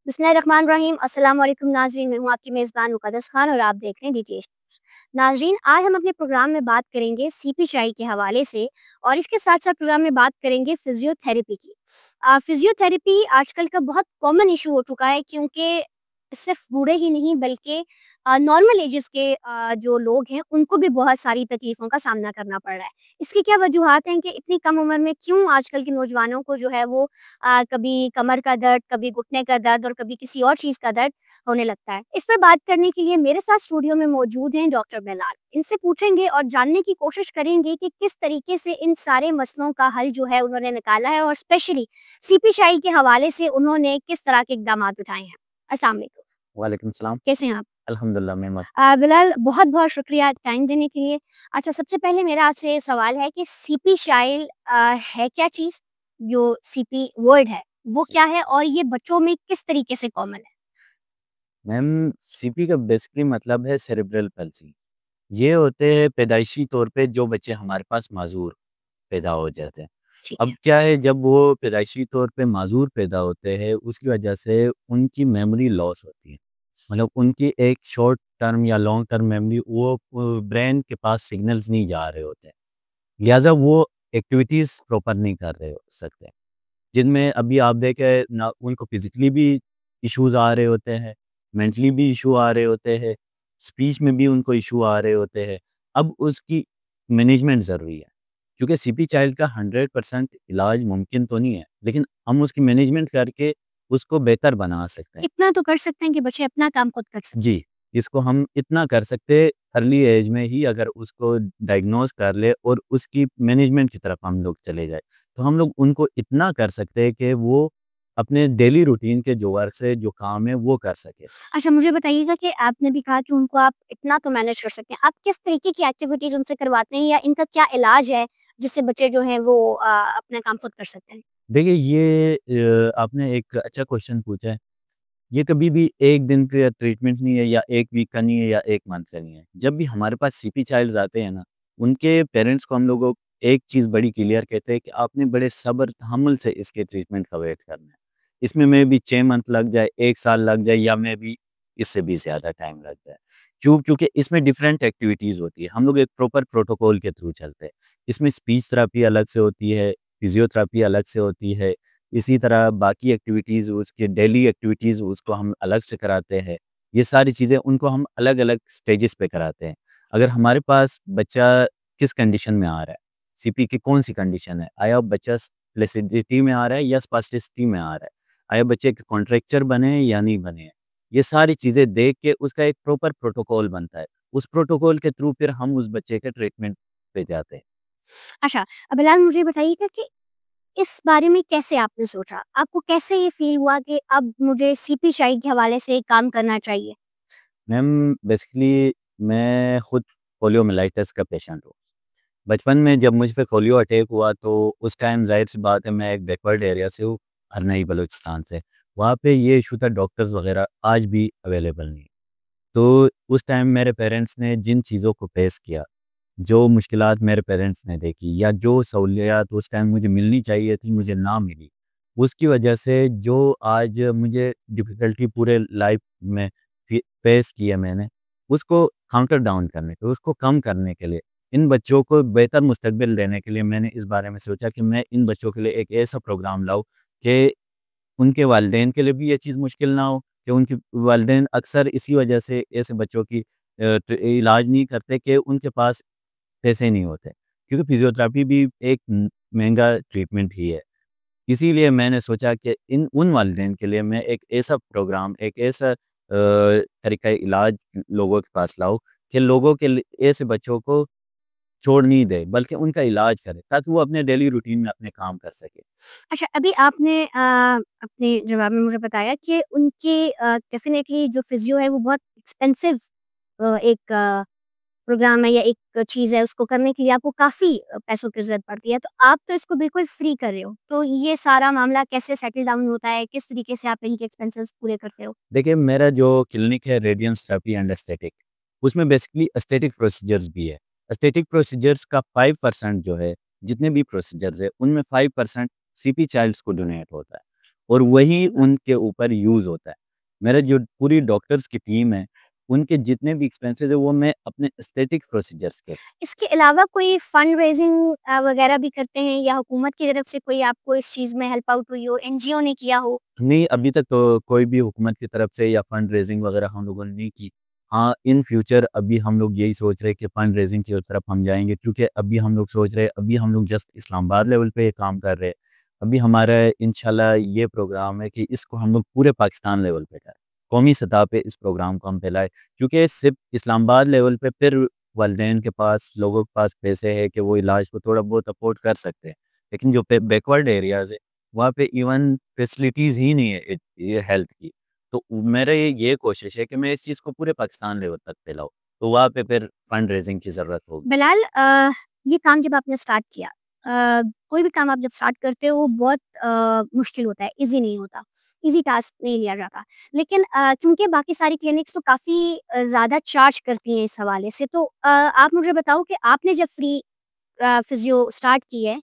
बिस्मिल्लाहिर्रहमानिर्रहीम। अस्सलाम वालेकुम नाज़रीन, मैं हूँ आपकी मेज़बान मुक़द्दस खान और आप देख रहे हैं डीटीएच न्यूज़। नाज़रीन, आज हम अपने प्रोग्राम में बात करेंगे सीपी चाई के हवाले से और इसके साथ-साथ प्रोग्राम में बात करेंगे फ़िज़ियोथेरेपी की। फ़िज़ियोथेरेपी आजकल का बहुत कॉमन इश्यू हो चुका है क्योंकि सिर्फ़ बूढ़े ही नहीं बल्कि नॉर्मल एजेस के जो लोग हैं उनको भी बहुत सारी तकलीफ़ों का सामना करना पड़ रहा है। इसकी क्या वजूहात हैं कि इतनी कम उम्र में क्यों आजकल के नौजवानों को जो है वो कभी कमर का दर्द, कभी घुटने का दर्द और कभी किसी और चीज़ का दर्द होने लगता है। इस पर बात करने के लिए मेरे साथ स्टूडियो में मौजूद हैं डॉक्टर बिलाल। इनसे पूछेंगे और जानने की कोशिश करेंगे कि किस तरीके से इन सारे मसलों का हल जो है उन्होंने निकाला है और स्पेशली सीपी शाई के हवाले से उन्होंने किस तरह के इक़दामात उठाए हैं। अस्सलाम वालेकुम। वालेकुम सलाम। कैसे हैं आप? अल्हम्दुलिल्लाह मैं बिलाल, बहुत-बहुत शुक्रिया टाइम देने के लिए। अच्छा, सबसे पहले मेरा आपसे ये सवाल है कि सीपी चाइल्ड है क्या चीज़? जो सीपी वर्ड है, वो क्या है और ये बच्चों में किस तरीके से कॉमन है? मैम सीपी का बेसिकली मतलब है सेरेब्रल पल्सी। ये होते हैं पैदाइशी तौर पे जो बच्चे हमारे पास माज़ूर पैदा हो जाते हैं। ठीक अब है। क्या है जब वो पैदाइशी तौर पे माज़ूर पैदा होते हैं उसकी वजह से उनकी मेमोरी लॉस होती है। मतलब उनकी एक शॉर्ट टर्म या लॉन्ग टर्म मेमोरी वो ब्रेन के पास सिग्नल्स नहीं जा रहे होते हैं। लिहाज़ा वो एक्टिविटीज़ प्रॉपर नहीं कर रहे हो सकते। जिनमें अभी आप देखें ना उनको फिज़िकली भी इश्यूज़ आ रहे होते हैं, मेंटली भी इश्यू आ रहे होते हैं, स्पीच में भी उनको इश्यू आ रहे होते हैं। अब उसकी मैनेजमेंट ज़रूरी है, क्योंकि सीपी चाइल्ड का 100% इलाज मुमकिन तो नहीं है, लेकिन हम उसकी मैनेजमेंट करके उसको बेहतर बना सकते हैं। इतना तो कर सकते हैं कि बच्चे अपना काम खुद कर सकें। जी, इसको हम इतना कर सकते हैं अर्ली एज में ही अगर उसको डायग्नोज़ कर ले और उसकी मैनेजमेंट की तरफ हम लोग चले जाएँ, तो हम लोग उनको इतना कर सकते हैं कि वो अपने डेली रूटीन के जो वर्क है, जो काम है, वो कर सके। अच्छा, मुझे बताइएगा कि आपने भी कहा कि उनको आप इतना तो मैनेज कर सकते हैं। आप किस तरीके की एक्टिविटीज़ उनसे करवाते हैं या इनका क्या इलाज है, जिससे बच्चे जो हैं वो अपना काम खुद कर सकते हैं? देखिए ये आपने एक अच्छा क्वेश्चन पूछा है। ये कभी भी 1 दिन का ट्रीटमेंट नहीं है या 1 वीक का नहीं है या 1 मंथ का नहीं है। जब भी हमारे पास सीपी चाइल्ड्स आते हैं ना, उनके पेरेंट्स को हम लोगों एक चीज़ बड़ी क्लियर कहते हैं कि आपने बड़े सब्र तहम्मुल से इसके ट्रीटमेंट का वेट करना है। इसमें मे बी 6 मंथ लग जाए, 1 साल लग जाए या मे बी इससे भी ज़्यादा टाइम लग जाए। क्योंकि इसमें डिफरेंट एक्टिविटीज़ होती है। हम लोग एक प्रॉपर प्रोटोकॉल के थ्रू चलते हैं। इसमें स्पीच थेरेपी अलग से होती है, फिज़ियोथेरेपी अलग से होती है। इसी तरह बाकी एक्टिविटीज़ उसके डेली एक्टिविटीज़ उसको हम अलग से कराते हैं। ये सारी चीज़ें उनको हम अलग-अलग स्टेजेस पे कराते हैं। अगर हमारे पास बच्चा किस कंडीशन में आ रहा है, सीपी की कौन-सी कंडीशन है, आया बच्चा फ्लेक्सिबिलिटी में आ रहा है या स्पास्टिसिटी में आ रहा है, आया बच्चे के कॉन्ट्रैक्चर बने हैं या नहीं बने हैं। ये सारी चीज़ें देख के उसका एक प्रॉपर प्रोटोकॉल बनता है। उस प्रोटोकॉल के थ्रू फिर हम उस बच्चे के ट्रीटमेंट पे जाते हैं। अच्छा, बिलाल, मुझे बताइएगा कि इस बारे में कैसे आपने सोचा? आपको कैसे ये फ़ील हुआ कि अब मुझे सीपी शाई के हवाले से काम करना चाहिए? मैम बेसिकली मैं खुद पोलियोमाइलाइटिस का पेशेंट हूँ। बचपन में जब मुझ पे पोलियो अटैक हुआ तो उस टाइम ज़ाहिर-सी बात है मैं एक बैकवर्ड एरिया से हूँ, हरनई बलूचिस्तान से। वहाँ पे ये इश्यू था डॉक्टर्स वग़ैरह आज भी अवेलेबल नहीं। तो उस टाइम मेरे पेरेंट्स ने जिन चीज़ों को फेस किया, जो मुश्किलात मेरे पेरेंट्स ने देखी या जो सहूलियत उस टाइम मुझे मिलनी चाहिए थी मुझे ना मिली, उसकी वजह से जो आज मुझे डिफ़िकल्टी पूरे लाइफ़ में फेस की है मैंने, उसको काउंटर डाउन करने के उसको कम करने के लिए, इन बच्चों को बेहतर मुस्तकबिल देने के लिए मैंने इस बारे में सोचा कि मैं इन बच्चों के लिए एक ऐसा प्रोग्राम लाऊँ कि उनके वालिदैन के लिए भी ये चीज़ मुश्किल ना हो कि उनके वालिदैन अक्सर इसी वजह से ऐसे बच्चों की इलाज नहीं करते कि उनके पास पैसे नहीं होते। क्योंकि फिज़ियोथेरेपी भी एक महँगा ट्रीटमेंट ही है। इसीलिए मैंने सोचा कि इन उन वालिदैन के लिए मैं एक ऐसा प्रोग्राम, एक ऐसा तरीक़ा इलाज लोगों के पास लाऊँ कि लोगों के लिए ऐसे बच्चों को छोड़ नहीं दें, बल्कि उनका इलाज करें, ताकि वो अपने डेली रूटीन में अपने काम कर सकें। अच्छा, अभी आपने अपने जवाब में मुझे बताया कि उनकी डेफ़िनेटली जो फ़िज़ियो है वो बहुत एक्सपेंसिव एक प्रोग्राम है या एक चीज़ है, उसको करने के लिए आपको काफ़ी पैसों की ज़रूरत पड़ती है, तो आप तो इसको बिल्कुल फ्री कर रहे हो। तो ये सारा मामला कैसे सेटल डाउन होता है? किस तरीके से आप इनके एक्सपेंसेस पूरे करते हो? देखिए, मेरा जो क्लिनिक है रेडियंस थेरेपी एंड एस्थेटिक, उसमें बेसिकली एस्थेटिक प्रोसीजर्स भी है। एस्थेटिक प्रोसीजर्स का 5% जो है, जितने भी प्रोसीजर्स हैं, उनमें 5% सीपी चाइल्ड्स को डोनेट होता है और वही उनके ऊपर यूज़ होता है। मेरा जो पूरी डॉक्टर्स की टीम है, उनके जितने भी एक्सपेंसेस है वो मैं अपने एस्थेटिक प्रोसीजर्स के। इसके अलावा कोई फंड रेज़िंग वगैरह भी करते हैं या हुकूमत की तरफ से कोई आपको इस चीज़ में हेल्प आउट हुई हो, एनजीओ ने किया हो? नहीं, अभी तक तो कोई भी हुकूमत की तरफ से या फंड रेज़िंग वगैरह हम लोगों ने नहीं की। हाँ, इन फ्यूचर अभी हम लोग यही सोच रहे हैं कि फंड रेज़िंग की तरफ हम जाएँगे, क्योंकि अभी हम लोग सोच रहे हैं, अभी हम लोग जस्ट इस्लामाबाद लेवल पे ये काम कर रहे हैं। अभी हमारा इंशाल्लाह ये प्रोग्राम है कि इसको हम लोग पूरे पाकिस्तान लेवल पे करें। कौमी सतह पे इस प्रोग्राम को हम फैलाएँ, क्योंकि सिर्फ़ इस्लामाबाद लेवल पे फिर वालिदैन के पास, लोगों के पास पैसे हैं कि वो इलाज को थोड़ा बहुत अफ़ोर्ड कर सकते हैं। लेकिन जो पे बैकवर्ड एरियाज़ है, वहाँ पे इवन फैसिलिटीज़ ही नहीं है ये हेल्थ की। तो मेरा ये कोशिश है कि मैं इस चीज़ को पूरे पाकिस्तान लेवल तक फैलाऊँ, तो वहाँ पे फिर फंड रेज़िंग की ज़रूरत होगी। बिलाल, ये काम जब आपने स्टार्ट किया, कोई भी काम आप जब स्टार्ट करते हो वो बहुत मुश्किल होता है, ईज़ी नहीं होता, ईज़ी टास्क नहीं लिया जाता। लेकिन क्योंकि बाकी सारी क्लिनिक्स तो काफ़ी ज़्यादा चार्ज करती हैं इस हवाले से, तो आप मुझे बताओ कि आपने जब फ्री फिज़ियो स्टार्ट की है,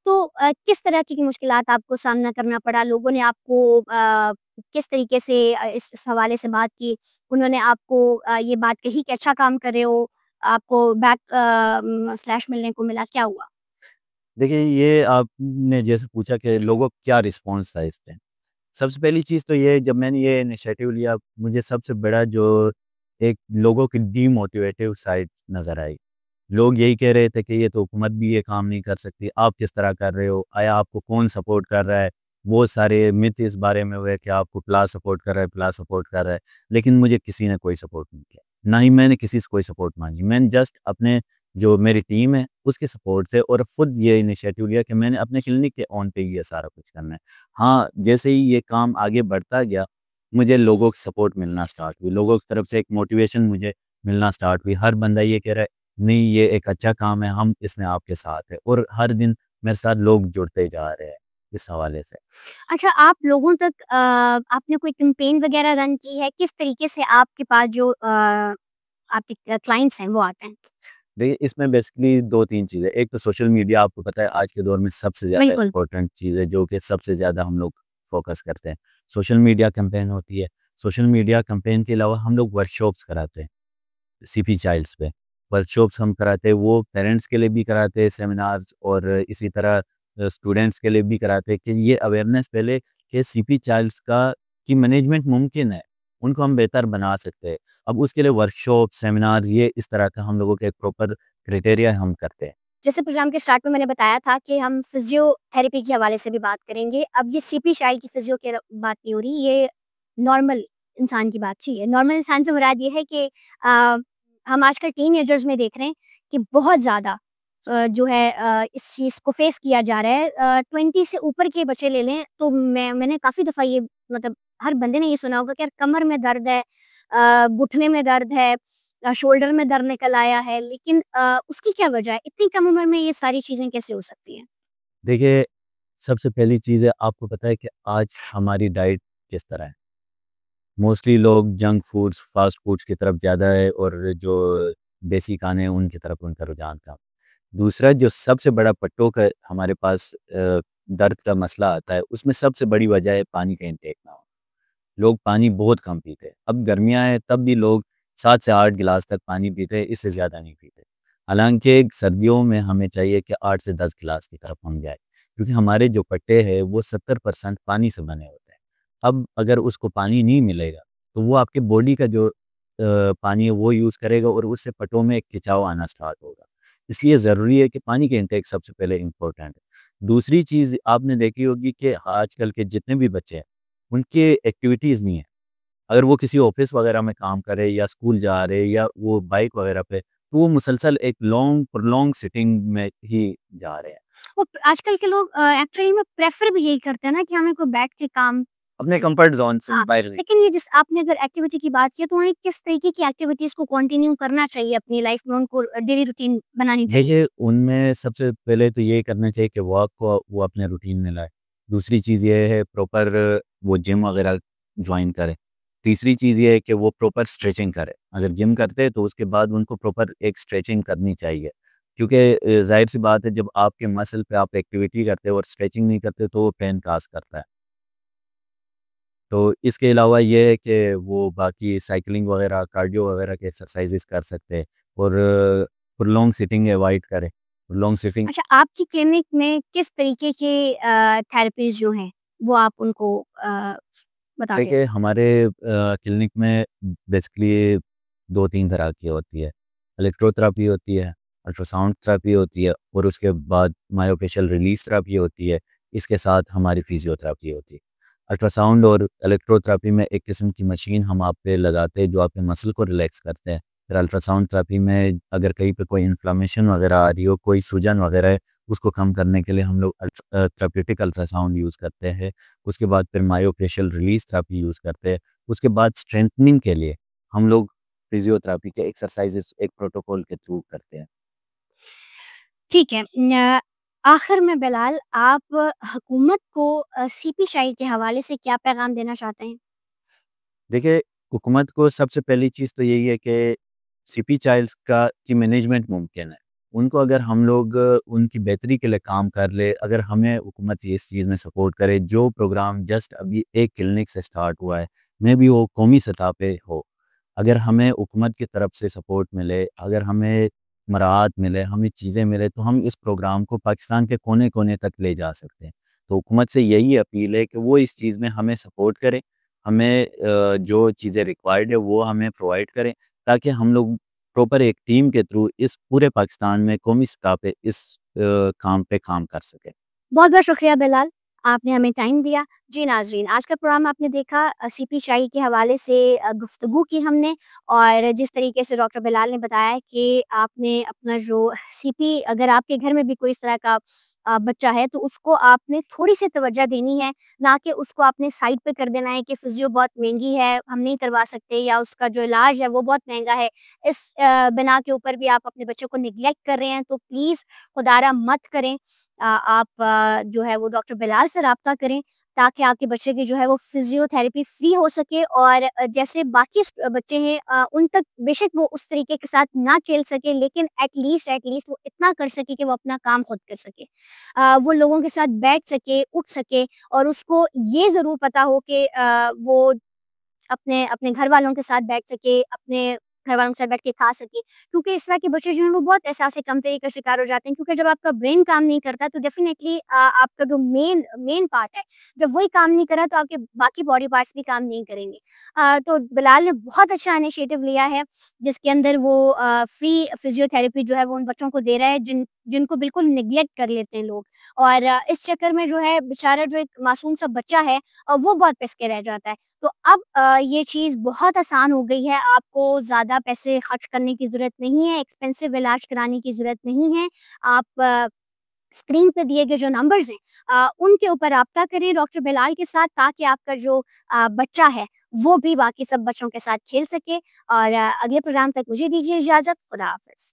तो किस तरह की मुश्किलात आपको सामना करना पड़ा? लोगों ने आपको किस तरीके से इस हवाले से बात की? उन्होंने आपको ये बात कही कि अच्छा काम कर रहे हो, आपको स्लैश मिलने को मिला, क्या हुआ? देखिए, ये आपने जैसे पूछा कि लोगों का क्या रिस्पॉन्स था इस पे। सबसे पहली चीज़ तो ये, जब मैंने ये इनिशिएटिव लिया, मुझे सबसे बड़ा जो एक लोगों की डीमोटिवेटिव साइड नज़र आई। लोग यही कह रहे थे कि ये तो हुकूमत भी ये काम नहीं कर सकती, आप किस तरह कर रहे हो? आया आपको कौन सपोर्ट कर रहा है? बहुत सारे मिथ इस बारे में हुए कि आपको प्ला सपोर्ट कर रहा है, प्ला सपोर्ट कर रहा है, लेकिन मुझे किसी ने कोई सपोर्ट नहीं किया। ना ही मैंने किसी से कोई सपोर्ट माँगी। मैंने जस्ट अपने जो मेरी टीम है, उसके सपोर्ट से और खुद ये इनिशिएटिव लिया कि मैंने अपने क्लिनिक के ऑन पे ही ये सारा कुछ करना है। हाँ, जैसे ही ये काम आगे बढ़ता गया, मुझे लोगों की सपोर्ट मिलना स्टार्ट हुई। लोगों की तरफ से एक मोटिवेशन मुझे मिलना स्टार्ट हुई। हर बंदा ये कह रहा है, नहीं ये एक अच्छा काम है, हम इसमें आपके साथ हैं, और हर दिन मेरे साथ लोग जुड़ते जा रहे हैं इस हवाले से। अच्छा, आप लोगों तक आपने कोई कैंपेन वगैरह रन की है? किस तरीके से आपके पास जो आपके क्लाइंट्स हैं वो आते हैं? देखिए, इसमें बेसिकली 2-3 चीज़ें। एक तो सोशल मीडिया, आपको पता है आज के दौर में सबसे ज़्यादा बिल्कुल। इम्पोर्टेंट चीज़ है, जो कि सबसे ज़्यादा हम लोग फ़ोकस करते हैं। सोशल मीडिया कैंपेन होती है। सोशल मीडिया कैंपेन के अलावा हम लोग वर्कशॉप्स कराते हैं, सीपी चाइल्ड्स पे। वर्कशॉप्स हम कराते हैं, वो पेरेंट्स के लिए भी कराते हैं सेमिनार्स, और इसी तरह स्टूडेंट्स के लिए भी कराते हैं कि ये अवेयरनेस पहले कि सीपी चाइल्ड्स का की मैनेजमेंट मुमकिन है, उनको हम बेहतर बना सकते हैं। अब उसके लिए वर्कशॉप, सेमिनार्स, ये इस तरह का हम लोगों के एक प्रॉपर क्राइटेरिया हम करते हैं। जैसे प्रोग्राम के स्टार्ट में मैंने बताया था कि हम फिजियोथेरेपी के हवाले से भी बात करेंगे। अब ये सीपी शाई की फिजियो की बात नहीं हो रही, ये नॉर्मल इंसान की बात ही है। नॉर्मल इंसान से मुराद ये है कि हम आजकल टीनेजर्स में देख रहे हैं कि बहुत ज़्यादा जो है इस चीज़ को फेस किया जा रहा है। 20 से ऊपर के बच्चे ले लें तो मैंने काफ़ी दफ़ा ये, मतलब हर बंदे ने ये सुना होगा कि यार कमर में दर्द है, घुटने में दर्द है, शोल्डर में दर्द निकल आया है, लेकिन उसकी क्या वजह है? इतनी कम उम्र में ये सारी चीज़ें कैसे हो सकती हैं? देखिए, सबसे पहली चीज़ है, आपको पता है कि आज हमारी डाइट किस तरह है। मोस्टली लोग जंक फूड्स, फास्ट फूड्स की तरफ ज़्यादा है, और जो देसी खाने हैं उनकी तरफ उनका रुझान था। दूसरा, जो सबसे बड़ा पट्टों का हमारे पास दर्द का मसला आता है, उसमें सबसे बड़ी वजह है पानी का इंटेक ना होना। लोग पानी बहुत कम पीते हैं। अब गर्मियाँ हैं, तब भी लोग 7 से 8 गिलास तक पानी पीते हैं, इससे ज़्यादा नहीं पीते। हालाँकि सर्दियों में हमें चाहिए कि 8 से 10 गिलास की तरफ हम जाएँ, क्योंकि हमारे जो पट्टे हैं वो 70% पानी से बने होते हैं। अब अगर उसको पानी नहीं मिलेगा, तो वो आपके बॉडी का जो पानी है वो यूज़ करेगा, और उससे पट्टों में खिंचाव आना स्टार्ट होगा। इसलिए ज़रूरी है कि पानी के इंटेक सबसे पहले इम्पोर्टेंट है। दूसरी चीज़ आपने देखी होगी कि आजकल के जितने भी बच्चे हैं, उनकी एक्टिविटीज़ नहीं है। अगर वो किसी ऑफ़िस वग़ैरह में काम कर रहे हैं, या स्कूल जा रहे हैं, या वो बाइक वग़ैरह पे, तो वो मुसलसल एक लॉन्ग प्रोलॉन्ग सिटिंग में ही जा रहे हैं। वो आजकल के लोग एक्चुअली में प्रेफ़र भी यही करते हैं ना कि हमें कोई बैठ के काम। अपने कम्फ़र्ट ज़ोन से हाँ, बाहर नहीं। लेकिन ये जिस आपने अगर एक्टिविटी की बात की है, तो उन्हें किस तरीके की एक्टिविटीज़ को कंटिन्यू करना चाहिए अपनी लाइफ़ में, उनको डेली रूटीन बनानी चाहिए? देखिए, उनमें सबसे पहले तो ये करना चाहिए कि वॉक को वो अपने रूटीन में लाए। दूसरी चीज़ ये है, प्रॉपर वो जिम वग़ैरह जॉइन करें। तीसरी चीज़ ये है कि वो प्रॉपर स्ट्रेचिंग करें। अगर जिम करते हैं तो उसके बाद उनको प्रॉपर एक स्ट्रेचिंग करनी चाहिए। क्योंकि ज़ाहिर-सी बात है, जब आपके मसल पे आप एक्टिविटी करते हो और स्ट्रेचिंग नहीं करते, तो वो पेन कॉज़ करता है। तो इसके अलावा ये है कि वो बाकी साइकिलिंग वगैरह, कार्डियो वगैरह के एक्सरसाइजेस कर सकते हैं और प्रोलॉन्ग सिटिंग अवॉइड करें। प्रोलॉन्ग सिटिंग अच्छा, आपकी क्लिनिक में किस तरीके के थेरेपीज़ जो हैं, वो आप उनको बता दें? देखिए हमारे क्लिनिक में बेसिकली 2-3 तरह की होती है। इलेक्ट्रोथेरेपी होती है, अल्ट्रासाउंड थेरेपी होती है और उसके बाद मायोफेशियल रिलीज़ थेरेपी होती है। इसके साथ हमारी फिज़ियोथेरेपी होती है। अल्ट्रासाउंड और इलेक्ट्रोथेरेपी में एक किस्म की मशीन हम आप पे लगाते हैं जो आपके मसल को रिलैक्स करते हैं। फिर अल्ट्रासाउंड थेरेपी में अगर कहीं पे कोई इन्फ्लेमेशन वगैरह आ रही हो, कोई सूजन वगैरह है, उसको कम करने के लिए हम लोग थेरेप्यूटिक अल्ट्रासाउंड यूज़ करते हैं। उसके बाद फिर मायोफेशियल रिलीज़ थेरेपी यूज़ करते हैं। उसके बाद स्ट्रेंथनिंग के लिए हम लोग फिज़ियोथेरेपी के एक्सरसाइज़ेस एक प्रोटोकॉल के थ्रू करते हैं। ठीक है। आखिर में बिलाल, आप हुकूमत को सीपी शाही के हवाले से क्या पैगाम देना चाहते हैं? देखिए, हुकूमत को सबसे पहली चीज़ तो यही है कि सीपी चाइल्ड्स का की मैनेजमेंट मुमकिन है। उनको अगर हम लोग उनकी बेहतरी के लिए काम कर ले, अगर हमें हुकूमत इस चीज़ में सपोर्ट करे, जो प्रोग्राम जस्ट अभी एक क्लिनिक से स्टार्ट हुआ है, मे बी वो कौमी सतह पे हो। अगर हमें हुकूमत की तरफ से सपोर्ट मिले, अगर हमें मराहत मिले, हमें चीज़ें मिले, तो हम इस प्रोग्राम को पाकिस्तान के कोने-कोने तक ले जा सकते हैं। तो हुकूमत से यही अपील है कि वो इस चीज़ में हमें सपोर्ट करे, हमें जो चीज़ें रिक्वायर्ड है वो हमें प्रोवाइड करें, ताकि हम लोग प्रॉपर एक टीम के थ्रू इस पूरे पाकिस्तान में कौमी सतह पे इस काम पे काम कर सकें। बहुत-बहुत शुक्रिया बिलाल, आपने हमें टाइम दिया। जी नाज़रीन, आज का प्रोग्राम आपने देखा, सीपी शाही के हवाले से गुफ्तगू की हमने, और जिस तरीके से डॉक्टर बिलाल ने बताया कि आपने अपना जो सीपी, अगर आपके घर में भी कोई इस तरह का बच्चा है, तो उसको आपने थोड़ी-सी तवज्जो देनी है, ना कि उसको आपने साइड पे कर देना है कि फ़िज़ियो बहुत महँगी है, हम नहीं करवा सकते, या उसका जो इलाज है वो बहुत महँगा है। इस बिना के ऊपर भी आप अपने बच्चे को नेग्लेक्ट कर रहे हैं, तो प्लीज़ खुदारा मत करें। आप जो है वो डॉक्टर बिलाल से राब्ता करें, ताकि आपके बच्चे की जो है वो फ़िज़ियोथेरेपी फ्री हो सके, और जैसे बाकी बच्चे हैं, उन तक बेशक वो उस तरीके के साथ ना खेल सके, लेकिन एट लीस्ट वो इतना कर सके कि वो अपना काम खुद कर सके। वो लोगों के साथ बैठ सके, उठ सके, और उसको ये ज़रूर पता हो कि वो अपने अपने घरवालों के साथ बैठ सके, अपने घरवालों के साथ बैठ के खा सके। क्योंकि इस तरह के बच्चे जो हैं वो बहुत एहसास कमतरी का शिकार हो जाते हैं, क्योंकि जब आपका ब्रेन काम नहीं करता तो डेफ़िनेटली आपका जो मेन मेन पार्ट है, जब वही काम नहीं कर रहा तो आपके बाकी बॉडी पार्ट्स भी काम नहीं करेंगे। तो बिलाल ने बहुत अच्छा इनिशिएटिव लिया है, जिसके अंदर वो फ्री फ़िज़ियोथेरेपी जो है वो उन बच्चों को दे रहा है जिनको बिल्कुल नेग्लेक्ट कर लेते हैं लोग। और इस चक्कर में जो है बेचारा जो एक मासूम सा बच्चा है, वो बहुत पिस के रह जाता है। तो अब ये चीज़ बहुत आसान हो गई है, आपको ज़्यादा पैसे खर्च करने की ज़रूरत नहीं है, एक्सपेंसिव इलाज कराने की ज़रूरत नहीं है। आप स्क्रीन पे दिए गए जो नंबर्स हैं, उनके ऊपर राब्ता करें डॉक्टर बिलाल के साथ, ताकि आपका जो बच्चा है, वो भी बाकी सब बच्चों के साथ खेल सके। और अगले प्रोग्राम तक मुझे दीजिए इजाज़त। खुदा हाफ़िज़।